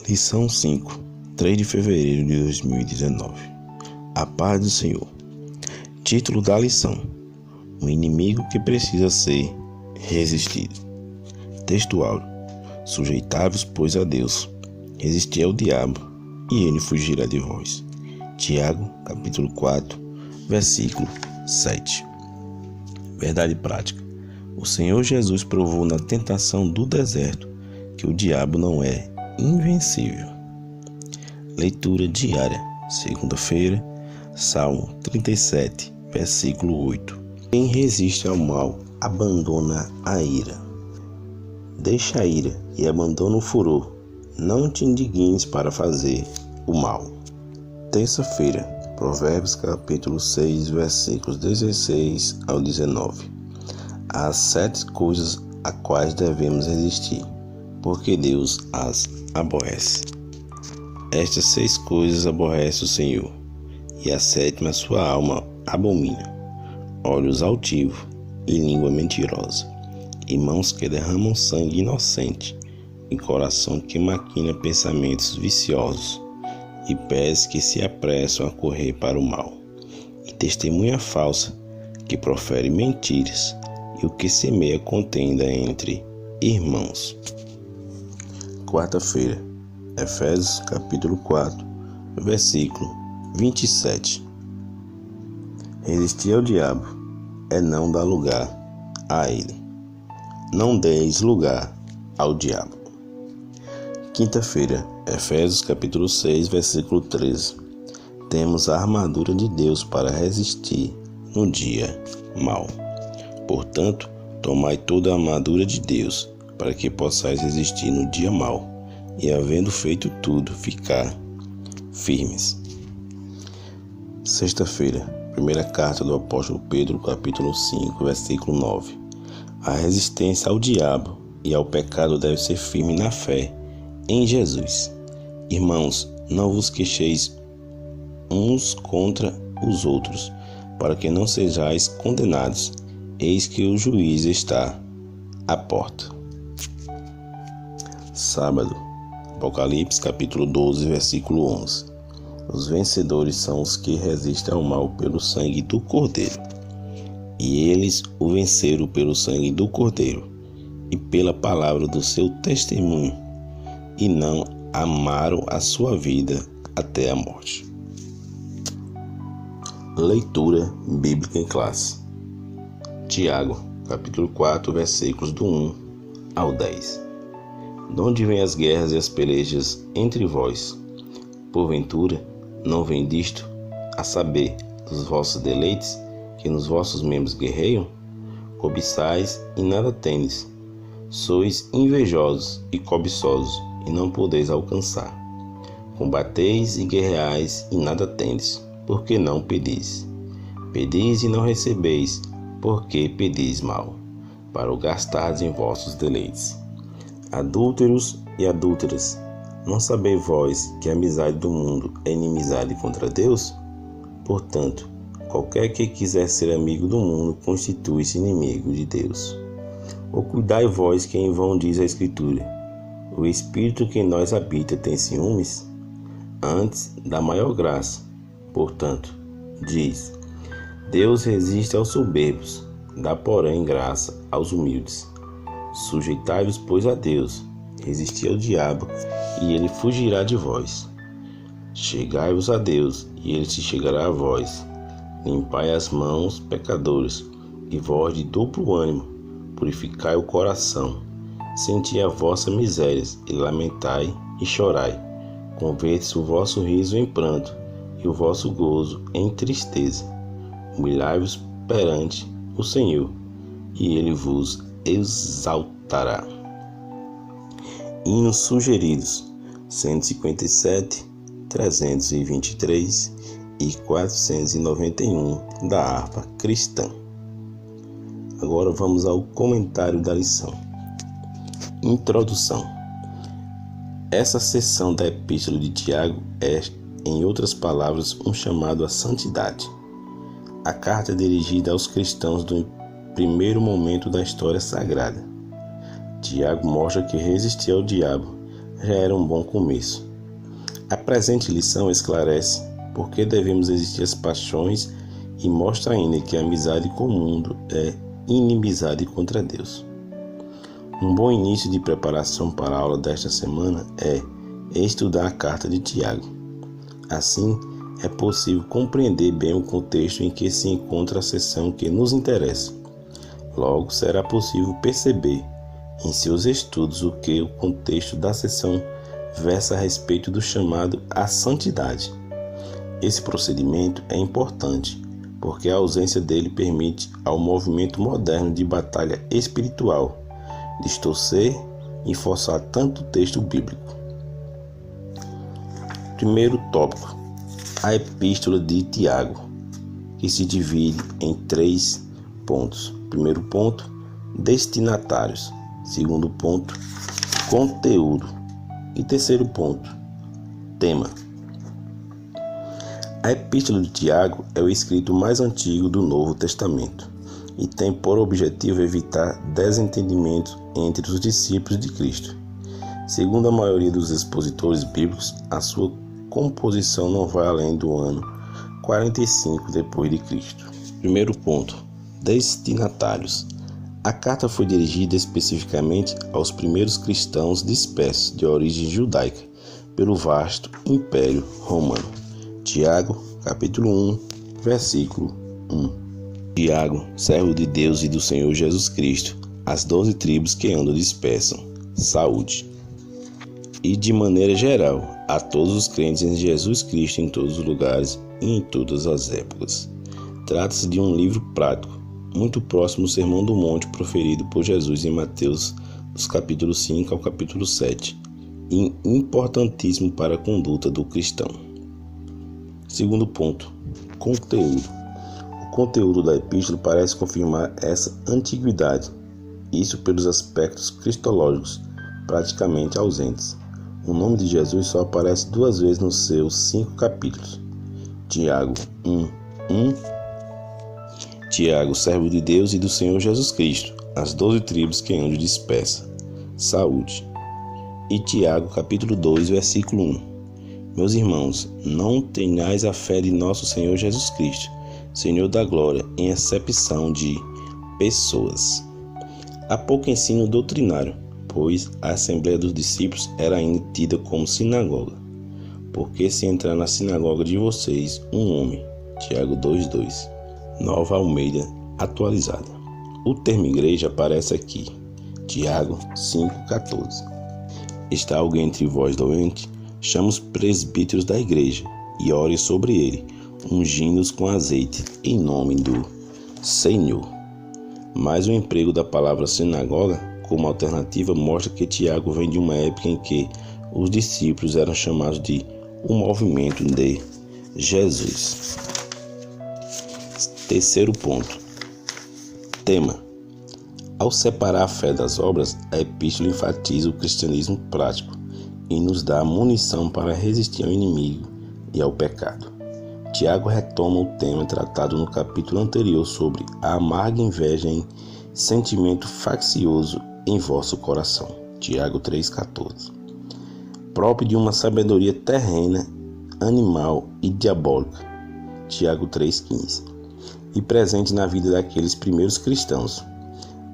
Lição 5, 3 de fevereiro de 2019. A paz do Senhor. Título da lição: um inimigo que precisa ser resistido. Texto áureo: sujeitai-vos, pois, a Deus, resisti ao diabo, e ele fugirá de vós. Tiago, capítulo 4, versículo 7. Verdade prática: o Senhor Jesus provou na tentação do deserto que o diabo não é invencível. Leitura diária, segunda-feira, Salmo 37, versículo 8. Quem resiste ao mal abandona a ira. Deixa a ira e abandona o furor. Não te indignes para fazer o mal. Terça-feira, Provérbios capítulo 6, versículos 16 ao 19. Há 7 coisas a quais devemos resistir, porque Deus as aborrece. Estas 6 coisas aborrece o Senhor, e a 7ª sua alma abomina: olhos altivos e língua mentirosa, e mãos que derramam sangue inocente, e coração que maquina pensamentos viciosos, e pés que se apressam a correr para o mal, e testemunha falsa que profere mentiras, e o que semeia contenda entre irmãos. Quarta-feira, Efésios capítulo 4, versículo 27. Resistir ao diabo é não dar lugar a ele. Não deis lugar ao diabo. Quinta-feira, Efésios capítulo 6, versículo 13. Temos a armadura de Deus para resistir no dia mau. Portanto, tomai toda a armadura de Deus, para que possais resistir no dia mau, e havendo feito tudo, ficar firmes. Sexta-feira, primeira carta do apóstolo Pedro, capítulo 5, versículo 9. A resistência ao diabo e ao pecado deve ser firme na fé em Jesus. Irmãos, não vos queixeis uns contra os outros, para que não sejais condenados. Eis que o juiz está à porta. Sábado, Apocalipse capítulo 12, versículo 11. Os vencedores são os que resistem ao mal pelo sangue do Cordeiro. E eles o venceram pelo sangue do Cordeiro e pela palavra do seu testemunho, e não amaram a sua vida até a morte. Leitura bíblica em classe. Tiago, capítulo 4, versículos do 1 ao 10. De onde vêm as guerras e as pelejas entre vós? Porventura, não vem disto, a saber, dos vossos deleites, que nos vossos membros guerreiam? Cobiçais e nada tendes. Sois invejosos e cobiçosos, e não podeis alcançar. Combateis e guerreais e nada tendes, porque não pedis. Pedis e não recebeis, porque pedis mal, para o gastardes em vossos deleites. Adúlteros e adúlteras, não sabeis vós que a amizade do mundo é inimizade contra Deus? Portanto, qualquer que quiser ser amigo do mundo constitui-se inimigo de Deus. Ou cuidai vós que em vão diz a Escritura: o Espírito que em nós habita tem ciúmes? Antes, dá maior graça. Portanto, diz: Deus resiste aos soberbos, dá porém graça aos humildes. Sujeitai-vos, pois, a Deus, resisti ao diabo, e ele fugirá de vós. Chegai-vos a Deus, e ele se chegará a vós. Limpai as mãos, pecadores, e vós de duplo ânimo, purificai o coração. Senti a vossa misérias, e lamentai e chorai. Converte-se o vosso riso em pranto, e o vosso gozo em tristeza. Humilhai-vos perante o Senhor, e ele vos exaltará. Hinos sugeridos: 157, 323 e 491 da harpa cristã. Agora vamos ao comentário da lição. Introdução. Essa seção da epístola de Tiago é, em outras palavras, um chamado à santidade. A carta é dirigida aos cristãos do primeiro momento da história sagrada. Tiago mostra que resistir ao diabo já era um bom começo. A presente lição esclarece por que devemos resistir às paixões e mostra ainda que a amizade com o mundo é inimizade contra Deus. Um bom início de preparação para a aula desta semana é estudar a carta de Tiago. Assim, é possível compreender bem o contexto em que se encontra a seção que nos interessa. Logo, será possível perceber em seus estudos o que o contexto da seção versa a respeito do chamado à santidade. Esse procedimento é importante, porque a ausência dele permite ao movimento moderno de batalha espiritual distorcer e forçar tanto o texto bíblico. Primeiro tópico: a Epístola de Tiago, que se divide em 3 pontos. Primeiro ponto: destinatários. Segundo ponto: conteúdo. E terceiro ponto: tema. A Epístola de Tiago é o escrito mais antigo do Novo Testamento e tem por objetivo evitar desentendimentos entre os discípulos de Cristo. Segundo a maioria dos expositores bíblicos, a sua composição não vai além do ano 45 depois de Cristo. Primeiro ponto: destinatários. A carta foi dirigida especificamente aos primeiros cristãos dispersos de origem judaica pelo vasto Império Romano. Tiago, capítulo 1, versículo 1. Tiago, servo de Deus e do Senhor Jesus Cristo, às 12 tribos que andam dispersas, saúde. E de maneira geral, a todos os crentes em Jesus Cristo em todos os lugares e em todas as épocas. Trata-se de um livro prático, muito próximo do Sermão do Monte proferido por Jesus em Mateus, dos capítulos 5 ao capítulo 7, e importantíssimo para a conduta do cristão. Segundo ponto: conteúdo. O conteúdo da epístola parece confirmar essa antiguidade, isso pelos aspectos cristológicos praticamente ausentes. O nome de Jesus só aparece 2 vezes nos seus 5 capítulos. Tiago 1:1. Tiago, servo de Deus e do Senhor Jesus Cristo, às 12 tribos que andam dispersas, saúde. E Tiago, capítulo 2, versículo 1. Meus irmãos, não tenhais a fé de nosso Senhor Jesus Cristo, Senhor da glória, em acepção de pessoas. Há pouco ensino doutrinário, pois a Assembleia dos Discípulos era ainda tida como sinagoga. Porque se entrar na sinagoga de vocês um homem, Tiago 2:2, Nova Almeida atualizada. O termo igreja aparece aqui, Tiago 5:14. Está alguém entre vós doente? Chama os presbíteros da igreja e ore sobre ele, ungindo-os com azeite, em nome do Senhor. Mas o emprego da palavra sinagoga como alternativa mostra que Tiago vem de uma época em que os discípulos eram chamados de o movimento de Jesus. Terceiro ponto: tema. Ao separar a fé das obras, a epístola enfatiza o cristianismo prático e nos dá munição para resistir ao inimigo e ao pecado. Tiago retoma o tema tratado no capítulo anterior sobre a amarga inveja em sentimento faccioso em vosso coração. Tiago 3:14. Próprio de uma sabedoria terrena, animal e diabólica. Tiago 3:15. E presente na vida daqueles primeiros cristãos.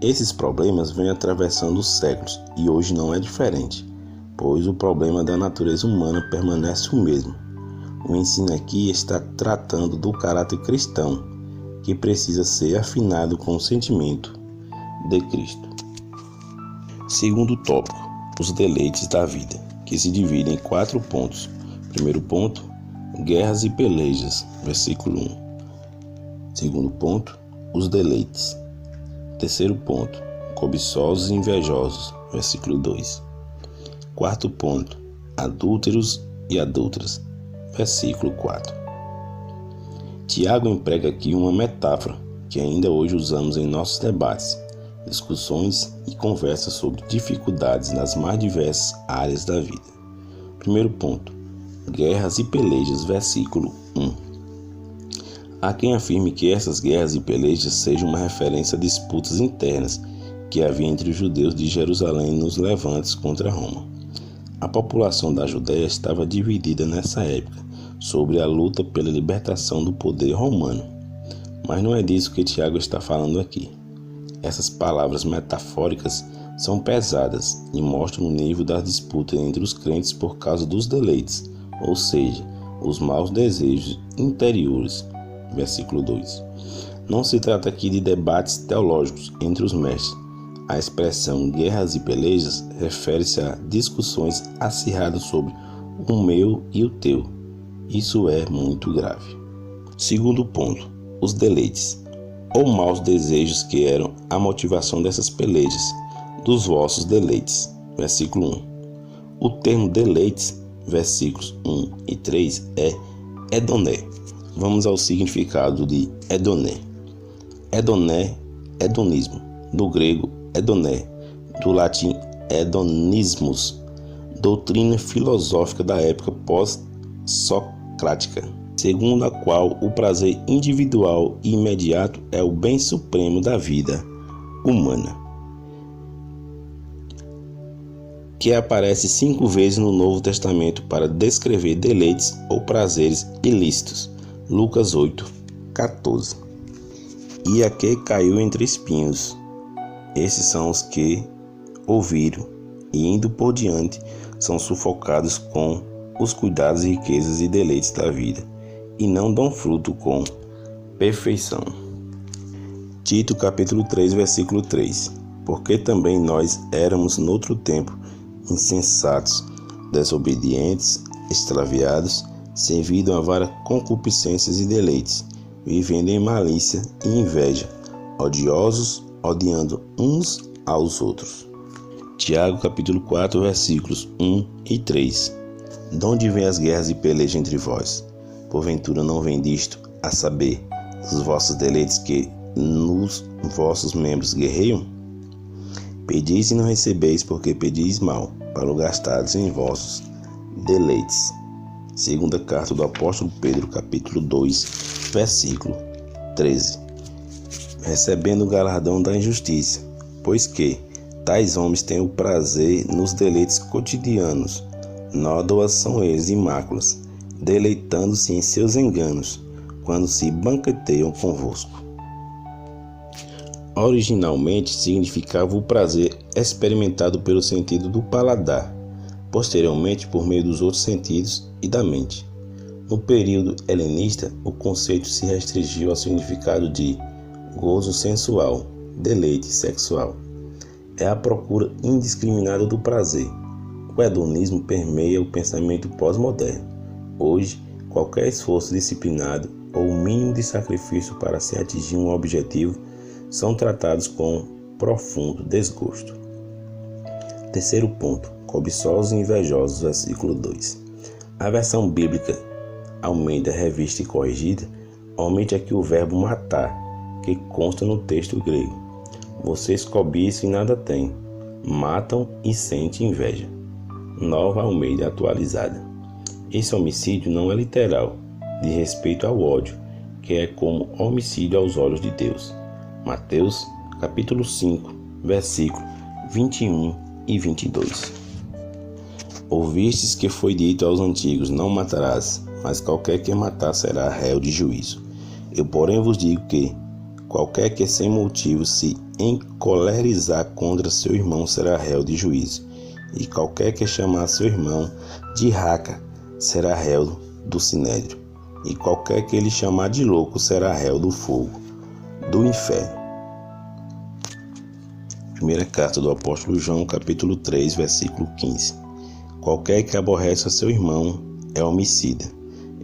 Esses problemas vêm atravessando os séculos e hoje não é diferente, pois o problema da natureza humana permanece o mesmo. O ensino aqui está tratando do caráter cristão, que precisa ser afinado com o sentimento de Cristo. Segundo tópico: os deleites da vida, que se dividem em 4 pontos. Primeiro ponto: guerras e pelejas, versículo 1. Segundo ponto: os deleites. Terceiro ponto: cobiçosos e invejosos, versículo 2. Quarto ponto: adúlteros e adúlteras, versículo 4. Tiago emprega aqui uma metáfora que ainda hoje usamos em nossos debates, discussões e conversas sobre dificuldades nas mais diversas áreas da vida. Primeiro ponto: guerras e pelejas, versículo 1. Há quem afirme que essas guerras e pelejas sejam uma referência a disputas internas que havia entre os judeus de Jerusalém nos levantes contra Roma. A população da Judéia estava dividida nessa época sobre a luta pela libertação do poder romano. Mas não é disso que Tiago está falando aqui. Essas palavras metafóricas são pesadas e mostram o nível da disputa entre os crentes por causa dos deleites, ou seja, os maus desejos interiores. Versículo 2. Não se trata aqui de debates teológicos entre os mestres. A expressão guerras e pelejas refere-se a discussões acirradas sobre o meu e o teu. Isso é muito grave. Segundo ponto, os deleites, ou maus desejos que eram a motivação dessas pelejas, dos vossos deleites. Versículo 1. O termo deleites, versículos 1 e 3, é hedoné. Vamos ao significado de hedoné. Hedoné, hedonismo, do grego hedoné, do latim hedonismus, doutrina filosófica da época pós-socrática, segundo a qual o prazer individual e imediato é o bem supremo da vida humana, que aparece 5 vezes no Novo Testamento para descrever deleites ou prazeres ilícitos. Lucas 8:14. E a que caiu entre espinhos. Esses são os que ouviram e, indo por diante, são sufocados com os cuidados, riquezas e deleites da vida, e não dão fruto com perfeição. Tito capítulo 3, versículo 3. Porque também nós éramos noutro tempo insensatos, desobedientes, extraviados, servindo a várias concupiscências e deleites, vivendo em malícia e inveja, odiosos, odiando uns aos outros. Tiago capítulo 4, versículos 1 e 3. De onde vêm as guerras e pelejas entre vós? Porventura não vem disto, a saber, os vossos deleites que nos vossos membros guerreiam? Pedis e não recebeis, porque pedis mal, para o gastardes em vossos deleites. Segunda carta do apóstolo Pedro, capítulo 2, versículo 13. Recebendo o galardão da injustiça, pois que tais homens têm o prazer nos deleites cotidianos, nódoas são eles e máculas, deleitando-se em seus enganos, quando se banqueteiam convosco. Originalmente significava o prazer experimentado pelo sentido do paladar, posteriormente por meio dos outros sentidos e da mente. No período helenista, o conceito se restringiu ao significado de gozo sensual, deleite sexual. É a procura indiscriminada do prazer. O hedonismo permeia o pensamento pós-moderno. Hoje, qualquer esforço disciplinado ou o mínimo de sacrifício para se atingir um objetivo são tratados com profundo desgosto. Terceiro ponto, cobiçosos e invejosos, versículo 2. A versão bíblica Almeida Revista e Corrigida omite aqui o verbo matar, que consta no texto grego. Vocês cobiçam e nada têm, matam e sentem inveja. Nova Almeida Atualizada. Esse homicídio não é literal, de respeito ao ódio, que é como homicídio aos olhos de Deus. Mateus, capítulo 5, versículo 21 e 22. Ouvistes que foi dito aos antigos, não matarás, mas qualquer que matar será réu de juízo. Eu, porém, vos digo que qualquer que sem motivo se encolerizar contra seu irmão será réu de juízo, e qualquer que chamar seu irmão de raca será réu do sinédrio, e qualquer que ele chamar de louco será réu do fogo do inferno. Primeira carta do apóstolo João, capítulo 3, versículo 15. Qualquer que aborrece a seu irmão é homicida,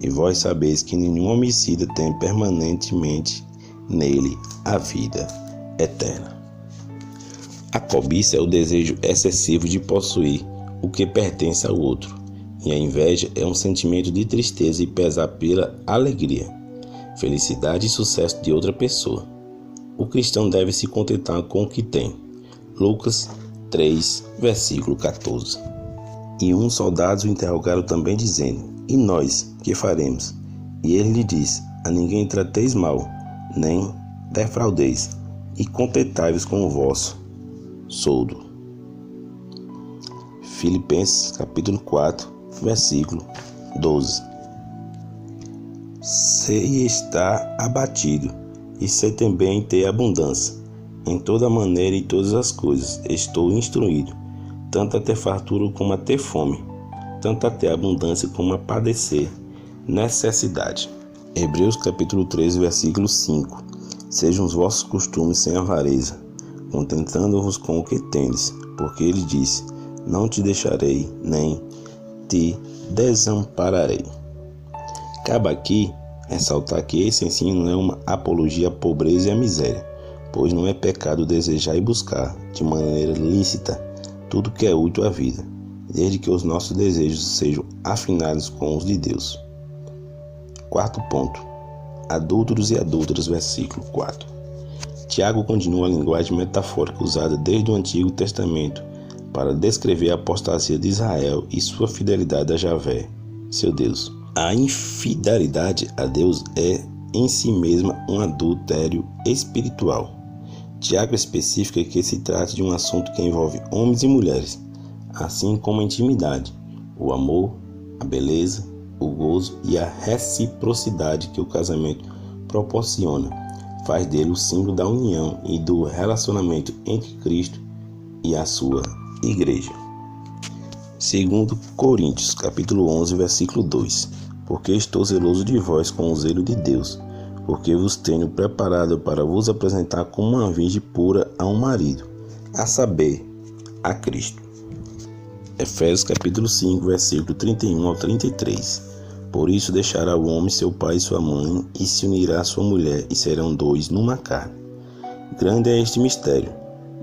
e vós sabeis que nenhum homicida tem permanentemente nele a vida eterna. A cobiça é o desejo excessivo de possuir o que pertence ao outro, e a inveja é um sentimento de tristeza e pesar pela alegria, felicidade e sucesso de outra pessoa. O cristão deve se contentar com o que tem. Lucas 3, versículo 14. E uns soldados o interrogaram também, dizendo: E nós, que faremos? E ele lhe disse: A ninguém trateis mal, nem defraudeis, e contentai-vos com o vosso soldo. Filipenses capítulo 4, versículo 12. Sei estar abatido, e sei também ter abundância. Em toda maneira e todas as coisas estou instruído, tanto a ter fartura como a ter fome, tanto a ter abundância como a padecer necessidade. Hebreus capítulo 13, versículo 5. Sejam os vossos costumes sem avareza, contentando-vos com o que tendes, porque ele disse: não te deixarei, nem te desampararei. Cabe aqui ressaltar que esse ensino não é uma apologia à pobreza e à miséria, pois não é pecado desejar e buscar, de maneira lícita, tudo que é útil à vida, desde que os nossos desejos sejam afinados com os de Deus. Quarto ponto. Adúlteros e adúlteras, versículo 4. Tiago continua a linguagem metafórica usada desde o Antigo Testamento para descrever a apostasia de Israel e sua fidelidade a Javé, seu Deus. A infidelidade a Deus é em si mesma um adultério espiritual. Tiago especifica que se trata de um assunto que envolve homens e mulheres, assim como a intimidade, o amor, a beleza, o gozo e a reciprocidade que o casamento proporciona, faz dele o símbolo da união e do relacionamento entre Cristo e a sua igreja. 2 Coríntios, capítulo 11, versículo 2. Porque estou zeloso de vós com o zelo de Deus, porque vos tenho preparado para vos apresentar como uma virgem pura a um marido, a saber, a Cristo. Efésios capítulo 5, versículo 31 ao 33. Por isso deixará o homem seu pai e sua mãe, e se unirá à sua mulher, e serão dois numa carne. Grande é este mistério.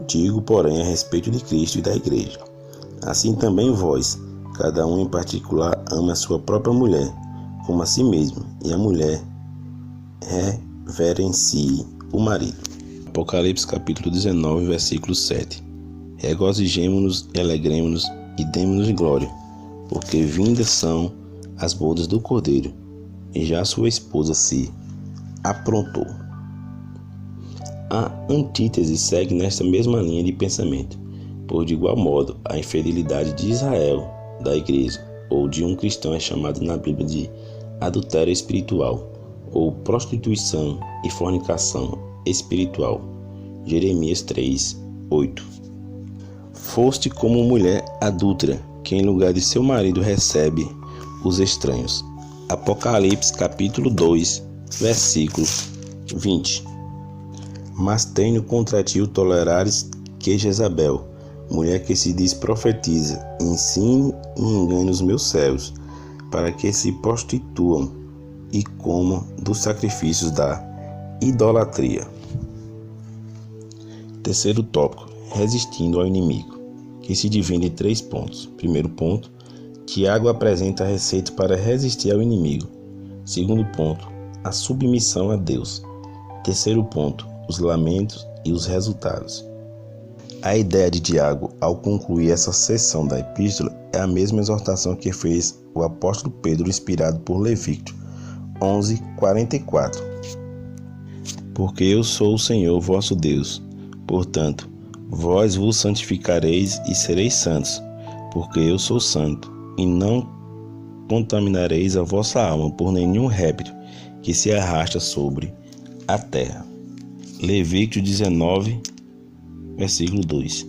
Digo, porém, a respeito de Cristo e da igreja. Assim também vós, cada um em particular, ame a sua própria mulher, como a si mesmo, e a mulher reverencie o marido. Apocalipse capítulo 19, versículo 7. Regozijemo-nos e alegremo-nos e demo-nos glória, porque vindas são as bodas do Cordeiro, e já sua esposa se aprontou. A antítese segue nesta mesma linha de pensamento, pois de igual modo a infidelidade de Israel, da igreja, ou de um cristão é chamada na Bíblia de adultério espiritual, ou prostituição e fornicação espiritual. Jeremias 3, 8. Foste como mulher adúltera, que em lugar de seu marido recebe os estranhos. Apocalipse capítulo 2, versículo 20. Mas tenho contra ti o tolerares que Jezabel, mulher que se diz profetiza, ensine e engane os meus servos, para que se prostituam e comam dos sacrifícios da idolatria. Terceiro tópico, resistindo ao inimigo, que se divide em 3 pontos. Primeiro ponto, Tiago apresenta a receita para resistir ao inimigo. Segundo ponto, a submissão a Deus. Terceiro ponto, os lamentos e os resultados. A ideia de Tiago, ao concluir essa seção da epístola, é a mesma exortação que fez o apóstolo Pedro, inspirado por Levítico 11:44. Porque eu sou o Senhor vosso Deus, portanto, vós vos santificareis e sereis santos, porque eu sou santo, e não contaminareis a vossa alma por nenhum réptil que se arrasta sobre a terra. Levítico 19, versículo 2.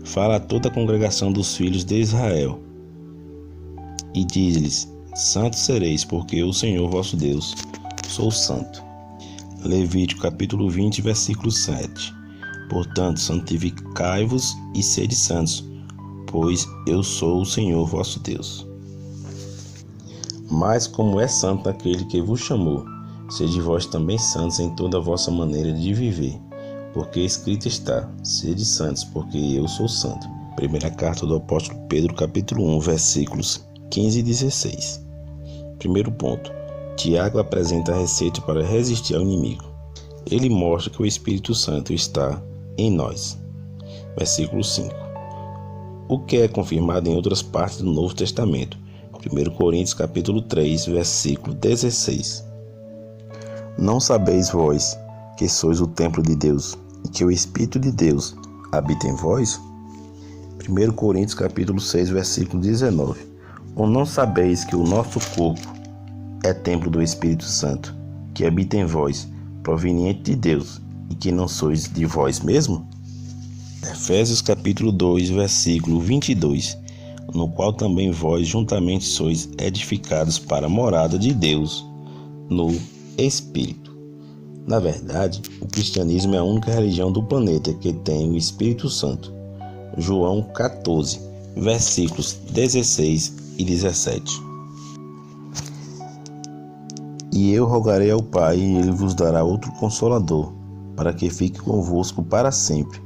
Fala a toda a congregação dos filhos de Israel e diz-lhes: santos sereis, porque eu, o Senhor vosso Deus, sou santo. Levítico capítulo 20, versículo 7. Portanto, santificai-vos e sede santos, pois eu sou o Senhor vosso Deus. Mas como é santo aquele que vos chamou, sede vós também santos em toda a vossa maneira de viver, porque escrito está: sede santos, porque eu sou santo. Primeira carta do apóstolo Pedro, capítulo 1, versículos 15 e 16. Primeiro ponto, Tiago apresenta a receita para resistir ao inimigo. Ele mostra que o Espírito Santo está em nós. Versículo 5. O que é confirmado em outras partes do Novo Testamento. 1 Coríntios capítulo 3, versículo 16. Não sabeis vós que sois o templo de Deus, e que o Espírito de Deus habita em vós? 1 Coríntios capítulo 6, versículo 19. Ou não sabeis que o nosso corpo é templo do Espírito Santo, que habita em vós, proveniente de Deus, e que não sois de vós mesmo? Efésios capítulo 2, versículo 22, no qual também vós juntamente sois edificados para a morada de Deus no Espírito. Na verdade, o cristianismo é a única religião do planeta que tem o Espírito Santo. João 14, versículos 16 e 17. E eu rogarei ao Pai, e Ele vos dará outro Consolador, para que fique convosco para sempre,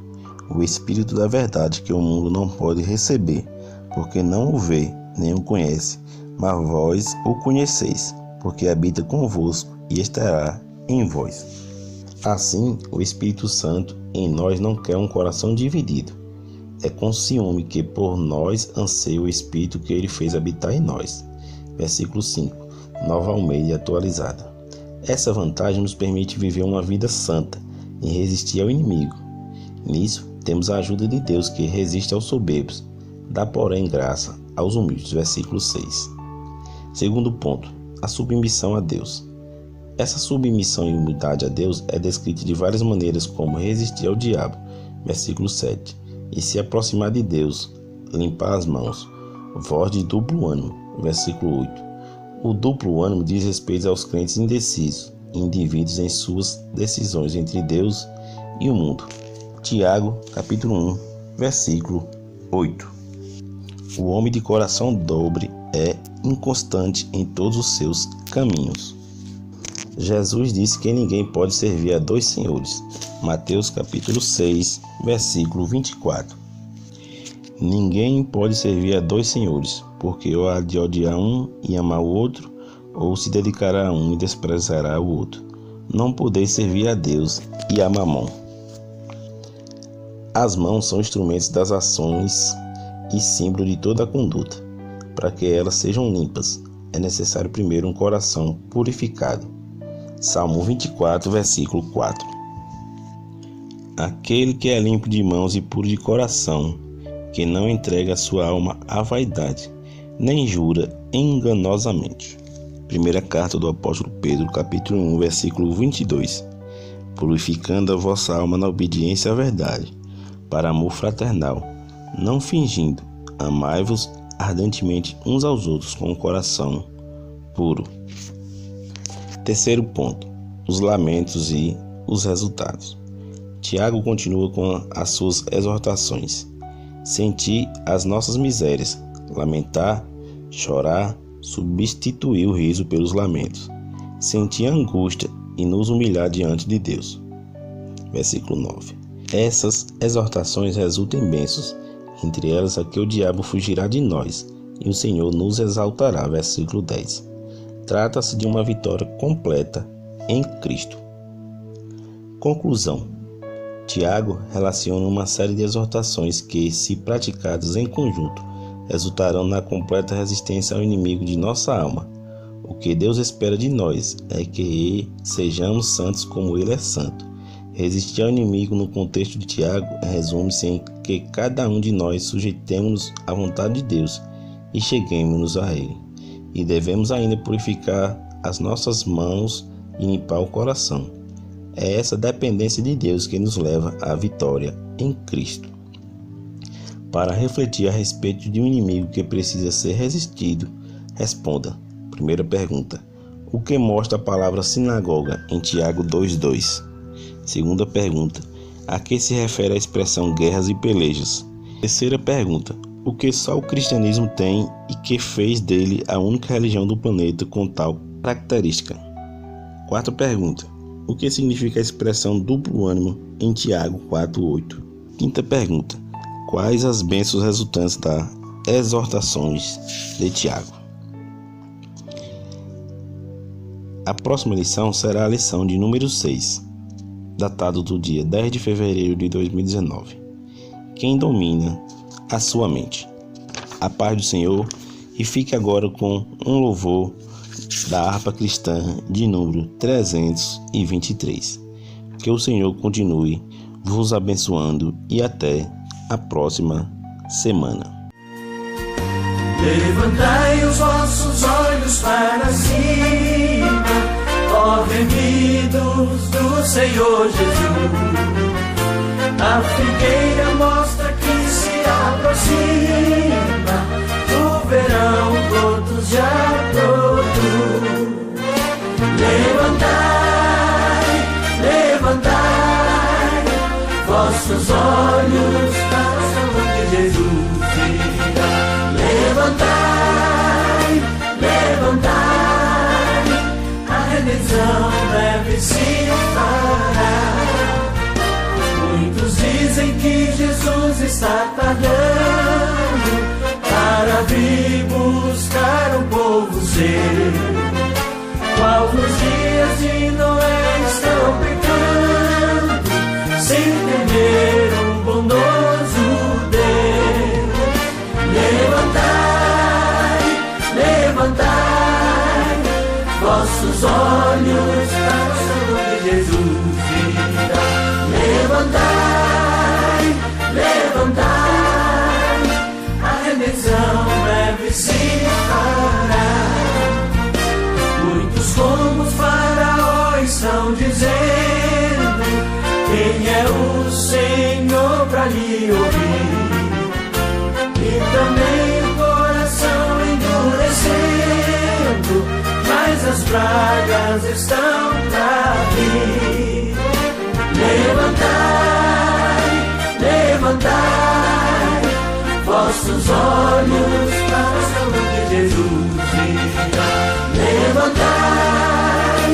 o Espírito da verdade, que o mundo não pode receber, porque não o vê, nem o conhece, mas vós o conheceis, porque habita convosco e estará em vós. Assim, o Espírito Santo em nós não quer um coração dividido. É com ciúme que por nós anseia o Espírito que Ele fez habitar em nós. Versículo 5, Nova Almeida atualizada. Essa vantagem nos permite viver uma vida santa e resistir ao inimigo. Nisso, temos a ajuda de Deus que resiste aos soberbos, dá porém graça aos humildes. Versículo 6. Segundo ponto, a submissão a Deus. Essa submissão e humildade a Deus é descrita de várias maneiras, como resistir ao diabo. Versículo 7. E se aproximar de Deus, limpar as mãos. Voz de duplo ânimo. Versículo 8. O duplo ânimo diz respeito aos crentes indecisos, indivíduos em suas decisões entre Deus e o mundo. Tiago, capítulo 1, versículo 8. O homem de coração dobre é inconstante em todos os seus caminhos. Jesus disse que ninguém pode servir a dois senhores. Mateus capítulo 6, versículo 24. Ninguém pode servir a dois senhores, porque ou há de odiar um e amar o outro, ou se dedicará a um e desprezará o outro. Não podeis servir a Deus e a Mamon. As mãos são instrumentos das ações e símbolo de toda a conduta. Para que elas sejam limpas, é necessário primeiro um coração purificado. Salmo 24, versículo 4. Aquele que é limpo de mãos e puro de coração, que não entrega a sua alma à vaidade, nem jura enganosamente. Primeira carta do apóstolo Pedro, capítulo 1, versículo 22. Purificando a vossa alma na obediência à verdade, para amor fraternal, não fingindo, amai-vos ardentemente uns aos outros com o coração puro. Terceiro ponto, os lamentos e os resultados. Tiago continua com as suas exortações. Sentir as nossas misérias, lamentar, chorar, substituir o riso pelos lamentos, sentir a angústia e nos humilhar diante de Deus. Versículo 9. Essas exortações resultam em bênçãos, entre elas a que o diabo fugirá de nós e o Senhor nos exaltará. Versículo 10. Trata-se de uma vitória completa em Cristo. Conclusão. Tiago relaciona uma série de exortações que, se praticadas em conjunto, resultarão na completa resistência ao inimigo de nossa alma. O que Deus espera de nós é que sejamos santos como Ele é santo. Resistir ao inimigo no contexto de Tiago resume-se em que cada um de nós sujeitemos-nos à vontade de Deus e cheguemos-nos a Ele. E devemos ainda purificar as nossas mãos e limpar o coração. É essa dependência de Deus que nos leva à vitória em Cristo. Para refletir a respeito de um inimigo que precisa ser resistido, responda. Primeira pergunta: o que mostra a palavra sinagoga em Tiago 2:2? Segunda pergunta: a que se refere a expressão guerras e pelejas? Terceira pergunta: o que só o cristianismo tem e que fez dele a única religião do planeta com tal característica? Quarta pergunta: o que significa a expressão duplo ânimo em Tiago 4:8? Quinta pergunta: quais as bênçãos resultantes das exortações de Tiago? A próxima lição será a lição de número 6, datado do dia 10 de fevereiro de 2019. Quem domina a sua mente? A paz do Senhor, e fique agora com um louvor da harpa cristã de número 323. Que o Senhor continue vos abençoando e até a próxima semana. Levantai os vossos olhos para cima, ó remidos do Senhor Jesus. A figueira mostra que se aproxima, o verão brotos já brotou. Levantai, levantai vossos olhos para o salão de Jesus virá. Levantai, levantai, a redenção breve se fará. Muitos dizem que Jesus está tardando para vir buscar um povo seu, qual nos dias de Noé estão pecando, sem temer um bondoso Deus. Levantai, levantai vossos olhos para o salão de Jesus virá. Levantai, levantai, a redenção breve se fará. Muitos como Faraó estão dizendo: quem é o Senhor para lhe ouvir? E também o coração endurecendo, mas as pragas estão para vir. Levantai, levantai vossos olhos para o salão de Jesus virá. Levantai,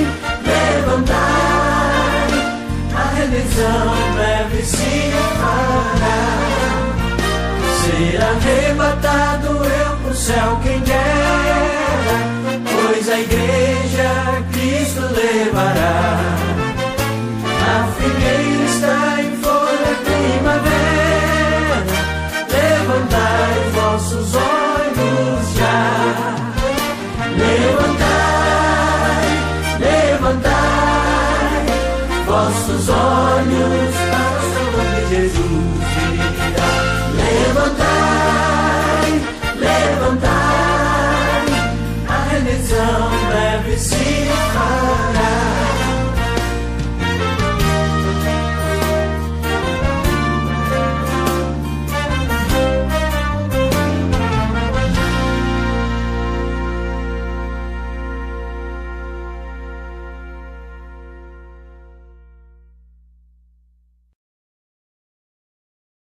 levantai, a redenção breve se fará. Ser arrebatado eu pro céu quem dera, pois a igreja